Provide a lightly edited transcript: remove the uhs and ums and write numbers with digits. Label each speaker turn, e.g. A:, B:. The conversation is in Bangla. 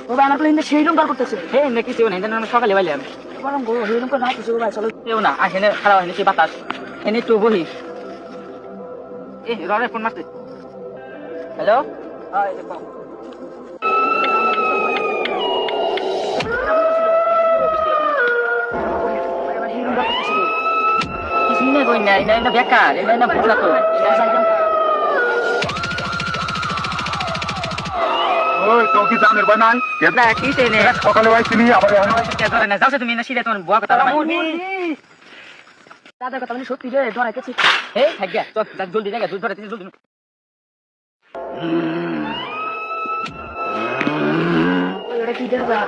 A: ও ভাই আমার কিন্তু সেই রুম কার করতেছে।
B: হে নাকি কেউ নেই জানেন, আমি সকালে বাইলাম।
A: বরং গো সেই রুম কার না কিছু ভাই চলো।
B: কেউ না আসেনে, খারাপ হয়নি, সে বাতাস এনে একটু বহি। এ ররে ফোন মারতে। হ্যালো, হ্যাঁ দেখো কিছুই না কই না, এটা বেকার, এটা বুঝলা তো।
C: ওই তো কি জানের ভাই নাই
B: না কি তেনে
C: সকালে আইছিলি আবার
B: ধরে না যাও তুমি না সিরে তোমার বুয়া কথা
A: দাদার কথা মানে সত্যি রে ধরাইতেছি।
B: এই থাক গা, চল জলদি জায়গা দুধ ধরে জলদি।
A: ওটা কি দেখবা